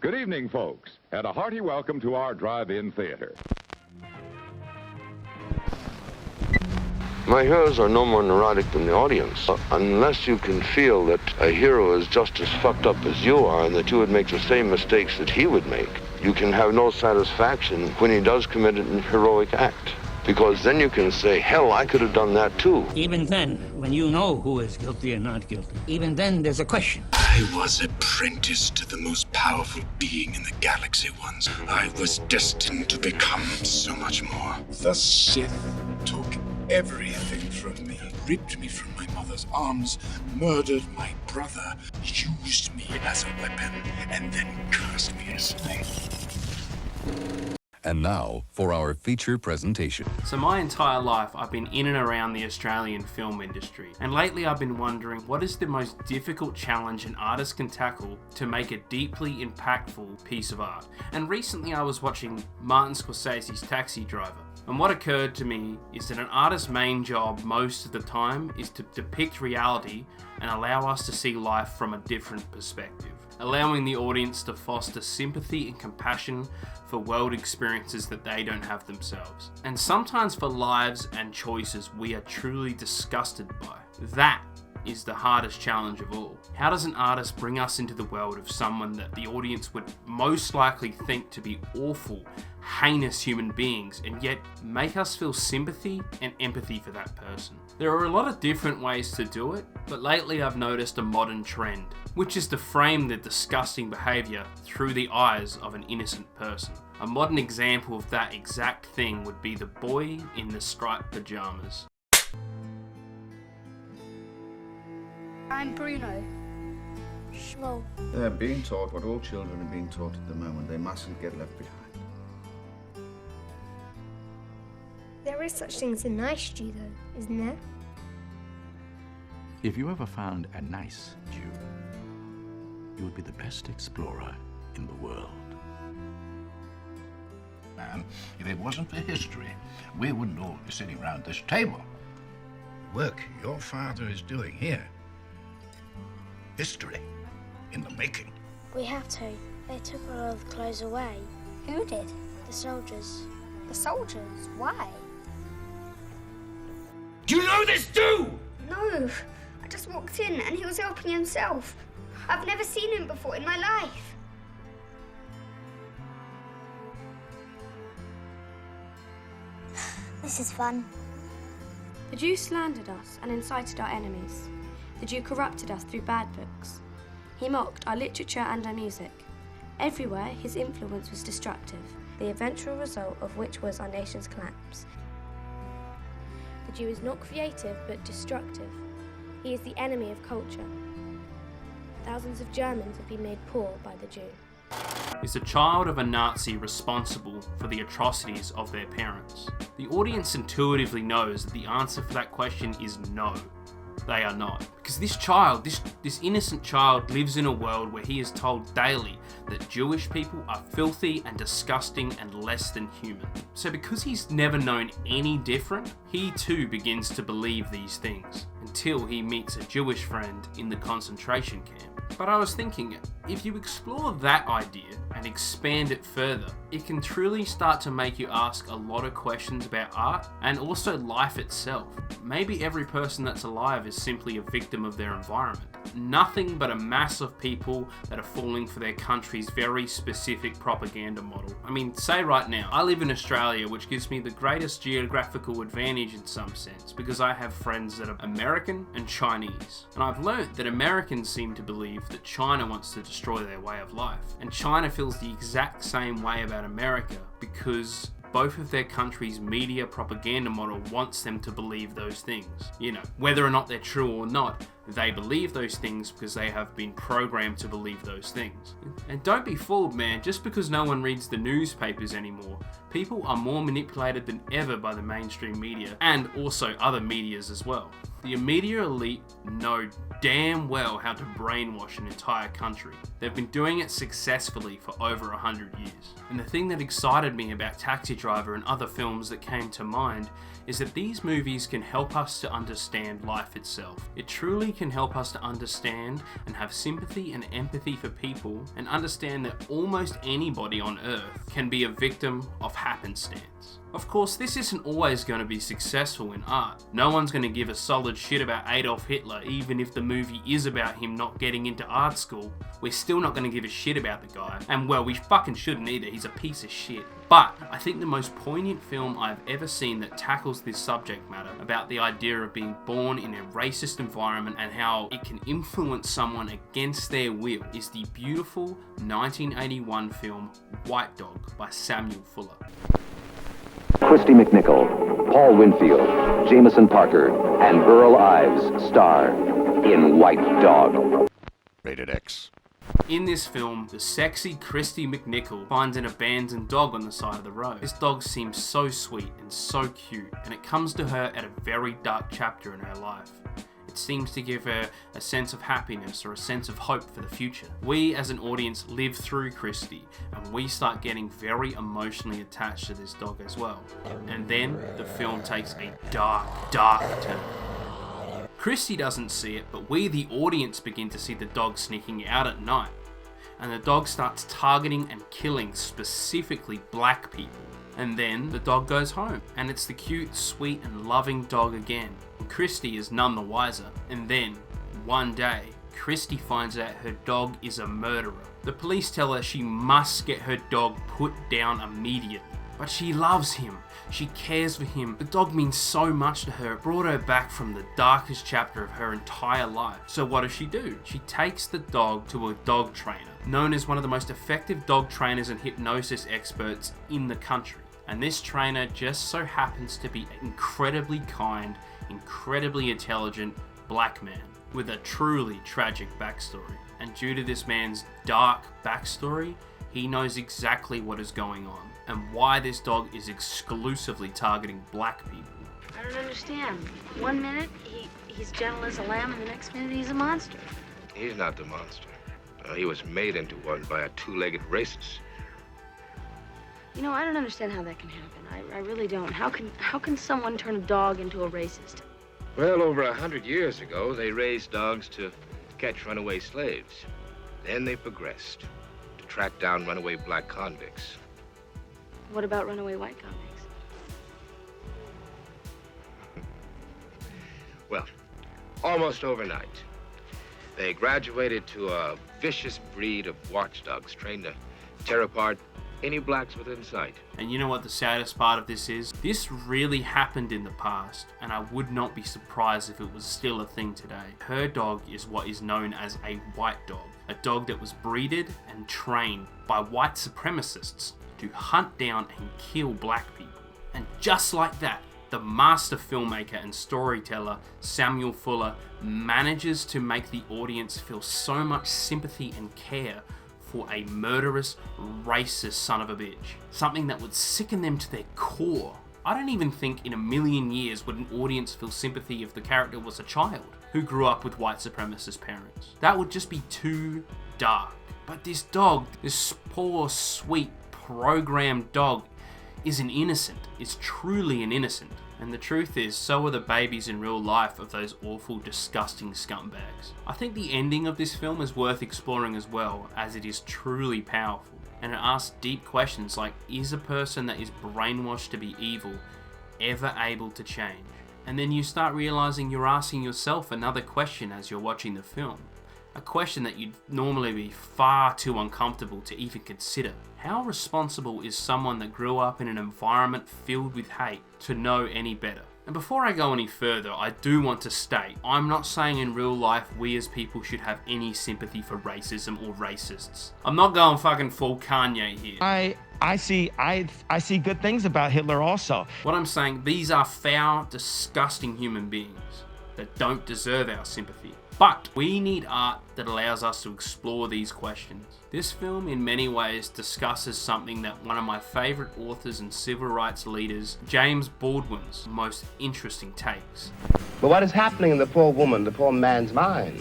Good evening, folks, and a hearty welcome to our drive-in theater. My heroes are no more neurotic than the audience. Unless you can feel that a hero is just as fucked up as you are and that you would make the same mistakes that he would make, you can have no satisfaction when he does commit an heroic act. Because then you can say, hell, I could have done that too. Even then, when you know who is guilty and not guilty, even then there's a question. I was apprenticed to the most powerful being in the galaxy once. I was destined to become so much more. The Sith took everything from me, ripped me from my mother's arms, murdered my brother, used me as a weapon, and then cursed me asleep. And now for our feature presentation. So my entire life I've been in and around the Australian film industry, and lately I've been wondering what is the most difficult challenge an artist can tackle to make a deeply impactful piece of art. And recently I was watching Martin Scorsese's Taxi Driver, and what occurred to me is that an artist's main job most of the time is to depict reality and allow us to see life from a different perspective, allowing the audience to foster sympathy and compassion for world experiences that they don't have themselves. And sometimes for lives and choices we are truly disgusted by. That is the hardest challenge of all. How does an artist bring us into the world of someone that the audience would most likely think to be awful, heinous human beings, and yet make us feel sympathy and empathy for that person? There are a lot of different ways to do it, but lately I've noticed a modern trend, which is to frame the disgusting behaviour through the eyes of an innocent person. A modern example of that exact thing would be the boy in the striped pyjamas. I'm Bruno. Schmo. They're being taught what all children are being taught at the moment. They mustn't get left behind. There is such thing as a nice Jew, though, isn't there? If you ever found a nice Jew, you would be the best explorer in the world. Man, if it wasn't for history, we wouldn't all be sitting around this table. The work your father is doing here. History in the making. We have to. They took a lot of the clothes away. Who did? The soldiers. The soldiers? Why? Do you know this too? No. I just walked in and he was helping himself. I've never seen him before in my life. This is fun. The Jew slandered us and incited our enemies. The Jew corrupted us through bad books. He mocked our literature and our music. Everywhere his influence was destructive, the eventual result of which was our nation's collapse. The Jew is not creative but destructive. He is the enemy of culture. Thousands of Germans have been made poor by the Jew. Is a child of a Nazi responsible for the atrocities of their parents? The audience intuitively knows that the answer for that question is no. They are not. Because this child, this innocent child, lives in a world where he is told daily that Jewish people are filthy and disgusting and less than human. So because he's never known any different, he too begins to believe these things, until he meets a Jewish friend in the concentration camp. But I was thinking, if you explore that idea and expand it further, it can truly start to make you ask a lot of questions about art and also life itself. Maybe every person that's alive is simply a victim of their environment. Nothing but a mass of people that are falling for their country's very specific propaganda model. I mean, say right now, I live in Australia, which gives me the greatest geographical advantage in some sense, because I have friends that are American and Chinese. And I've learned that Americans seem to believe that China wants to destroy their way of life. And China feels the exact same way about America, because both of their countries' media propaganda model wants them to believe those things. You know, whether or not they're true or not, they believe those things because they have been programmed to believe those things. And don't be fooled, man, just because no one reads the newspapers anymore, people are more manipulated than ever by the mainstream media, and also other medias as well. The media elite know damn well how to brainwash an entire country. They've been doing it successfully for over 100 years. And the thing that excited me about Taxi Driver and other films that came to mind is that these movies can help us to understand life itself. It truly can help us to understand and have sympathy and empathy for people, and understand that almost anybody on Earth can be a victim of happenstance. Of course, this isn't always going to be successful in art. No one's going to give a solid shit about Adolf Hitler, even if the movie is about him not getting into art school. We're still not going to give a shit about the guy. And well, we fucking shouldn't either, he's a piece of shit. But I think the most poignant film I've ever seen that tackles this subject matter, about the idea of being born in a racist environment and how it can influence someone against their will, is the beautiful 1981 film White Dog by Samuel Fuller. Christy McNichol, Paul Winfield, Jameson Parker, and Earl Ives star in White Dog. Rated X. In this film, the sexy Christy McNichol finds an abandoned dog on the side of the road. This dog seems so sweet and so cute, and it comes to her at a very dark chapter in her life. It seems to give her a sense of happiness or a sense of hope for the future. We as an audience live through Christy, and we start getting very emotionally attached to this dog as well. And then the film takes a dark turn. Christy doesn't see it, but we the audience begin to see the dog sneaking out at night. And the dog starts targeting and killing specifically black people. And then the dog goes home, and it's the cute, sweet and loving dog again. And Christy is none the wiser. And then, one day, Christy finds out her dog is a murderer. The police tell her she must get her dog put down immediately. But she loves him. She cares for him. The dog means so much to her. It brought her back from the darkest chapter of her entire life. So what does she do? She takes the dog to a dog trainer, known as one of the most effective dog trainers and hypnosis experts in the country. And this trainer just so happens to be an incredibly kind, incredibly intelligent black man with a truly tragic backstory. And due to this man's dark backstory, he knows exactly what is going on and why this dog is exclusively targeting black people. I don't understand. 1 minute, he's gentle as a lamb, and the next minute he's a monster. He's not the monster. He was made into one by a two-legged racist. You know, I don't understand how that can happen. I really don't. How can someone turn a dog into a racist? Well, over 100 years ago, they raised dogs to catch runaway slaves. Then they progressed to track down runaway black convicts. What about runaway white convicts? Well, almost overnight, they graduated to a vicious breed of watchdogs trained to tear apart any blacks within sight. And you know what the saddest part of this is? This really happened in the past, and I would not be surprised if it was still a thing today. Her dog is what is known as a white dog, a dog that was breeded and trained by white supremacists to hunt down and kill black people. And just like that, the master filmmaker and storyteller Samuel Fuller manages to make the audience feel so much sympathy and care for a murderous, racist son of a bitch. Something that would sicken them to their core. I don't even think in a million years would an audience feel sympathy if the character was a child who grew up with white supremacist parents. That would just be too dark. But this dog, this poor, sweet, programmed dog, is an innocent. Is truly an innocent. And the truth is, so are the babies in real life of those awful, disgusting scumbags. I think the ending of this film is worth exploring as well, as it is truly powerful. And it asks deep questions like, is a person that is brainwashed to be evil ever able to change? And then you start realizing you're asking yourself another question as you're watching the film. A question that you'd normally be far too uncomfortable to even consider. How responsible is someone that grew up in an environment filled with hate to know any better? And before I go any further, I do want to state, I'm not saying in real life we as people should have any sympathy for racism or racists. I'm not going fucking full Kanye here. I see good things about Hitler also. What I'm saying, these are foul, disgusting human beings that don't deserve our sympathy. But we need art that allows us to explore these questions. This film in many ways discusses something that one of my favourite authors and civil rights leaders, James Baldwin's most interesting takes. But what is happening in the poor woman, the poor man's mind,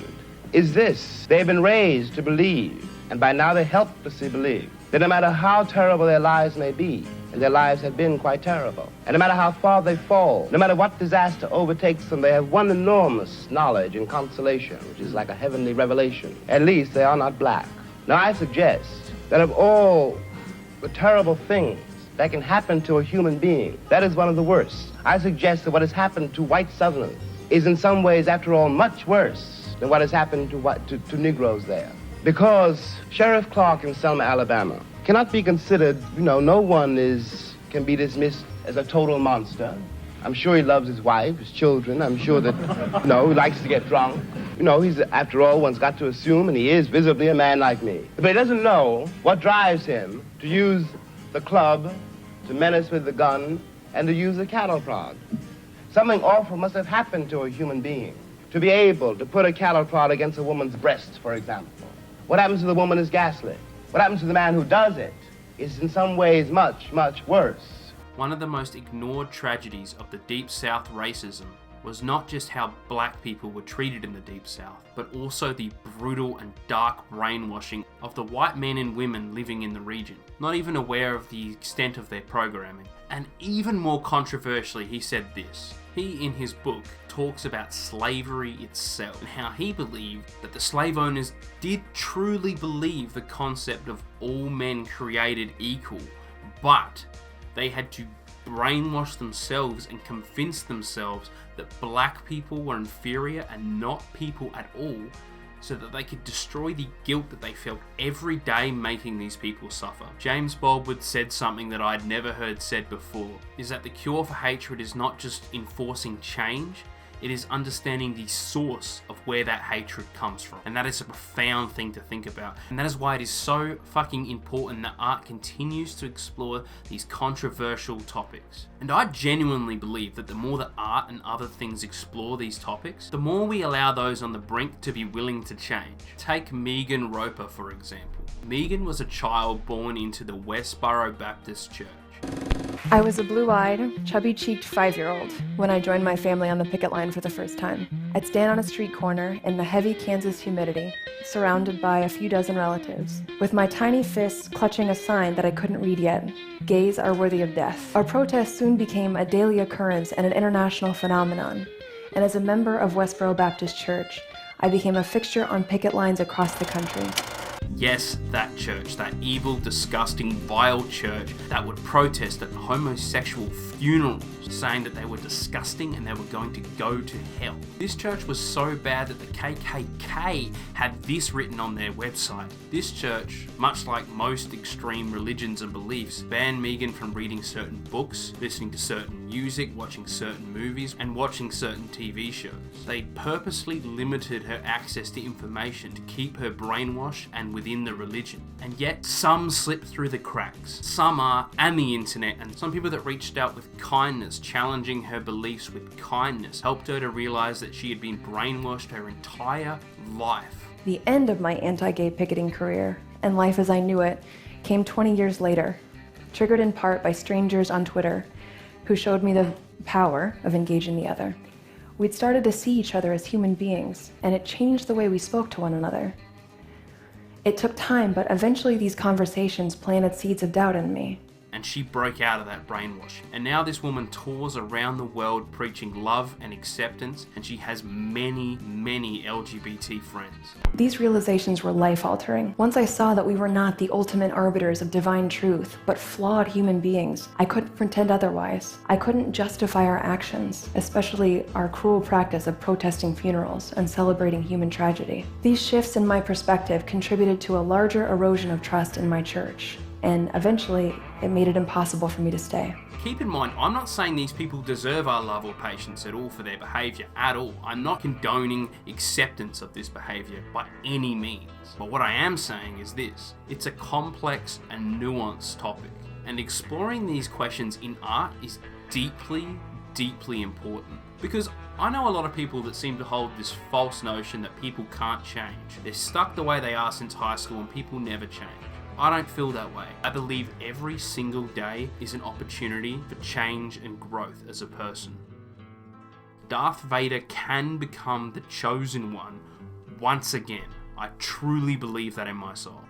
is this. They've been raised to believe, and by now they helplessly believe, that no matter how terrible their lives may be, and their lives have been quite terrible. And no matter how far they fall, no matter what disaster overtakes them, they have one enormous knowledge and consolation, which is like a heavenly revelation. At least they are not black. Now, I suggest that of all the terrible things that can happen to a human being, that is one of the worst. I suggest that what has happened to white Southerners is in some ways, after all, much worse than what has happened to Negroes there. Because Sheriff Clark in Selma, Alabama, cannot be considered, no one can be dismissed as a total monster. I'm sure he loves his wife, his children. I'm sure that, he likes to get drunk. He's, after all, one's got to assume, and he is visibly a man like me. But he doesn't know what drives him to use the club, to menace with the gun, and to use the cattle prod. Something awful must have happened to a human being to be able to put a cattle prod against a woman's breast, for example. What happens to the woman is ghastly. What happens to the man who does it is in some ways much, much worse. One of the most ignored tragedies of the Deep South racism was not just how black people were treated in the Deep South, but also the brutal and dark brainwashing of the white men and women living in the region, not even aware of the extent of their programming. And even more controversially, he said this. He, in his book, talks about slavery itself and how he believed that the slave owners did truly believe the concept of all men created equal, but they had to brainwash themselves and convince themselves that black people were inferior and not people at all, so that they could destroy the guilt that they felt every day making these people suffer. James Baldwin said something that I'd never heard said before, is that the cure for hatred is not just enforcing change, it is understanding the source of where that hatred comes from. And that is a profound thing to think about. And that is why it is so fucking important that art continues to explore these controversial topics. And I genuinely believe that the more that art and other things explore these topics, the more we allow those on the brink to be willing to change. Take Megan Roper, for example. Megan was a child born into the Westboro Baptist Church. I was a blue-eyed, chubby-cheeked 5-year-old when I joined my family on the picket line for the first time. I'd stand on a street corner in the heavy Kansas humidity, surrounded by a few dozen relatives, with my tiny fists clutching a sign that I couldn't read yet. Gays are worthy of death. Our protest soon became a daily occurrence and an international phenomenon. And as a member of Westboro Baptist Church, I became a fixture on picket lines across the country. Yes, that church, that evil, disgusting, vile church that would protest at homosexual funerals, saying that they were disgusting and they were going to go to hell. This church was so bad that the KKK had this written on their website. This church, much like most extreme religions and beliefs, banned Megan from reading certain books, listening to certain music, watching certain movies, and watching certain TV shows. They purposely limited her access to information to keep her brainwashed and within the religion. And yet, some slip through the cracks. Some are, and the internet, and some people that reached out with kindness, challenging her beliefs with kindness, helped her to realize that she had been brainwashed her entire life. The end of my anti-gay picketing career, and life as I knew it, came 20 years later, triggered in part by strangers on Twitter who showed me the power of engaging the other. We'd started to see each other as human beings, and it changed the way we spoke to one another. It took time, but eventually these conversations planted seeds of doubt in me. And she broke out of that brainwashing. And now this woman tours around the world preaching love and acceptance, and she has many, many LGBT friends. These realizations were life-altering. Once I saw that we were not the ultimate arbiters of divine truth, but flawed human beings, I couldn't pretend otherwise. I couldn't justify our actions, especially our cruel practice of protesting funerals and celebrating human tragedy. These shifts in my perspective contributed to a larger erosion of trust in my church. And eventually, it made it impossible for me to stay. Keep in mind, I'm not saying these people deserve our love or patience at all for their behaviour at all. I'm not condoning acceptance of this behaviour by any means. But what I am saying is this: it's a complex and nuanced topic. And exploring these questions in art is deeply, deeply important. Because I know a lot of people that seem to hold this false notion that people can't change. They're stuck the way they are since high school and people never change. I don't feel that way. I believe every single day is an opportunity for change and growth as a person. Darth Vader can become the chosen one once again. I truly believe that in my soul.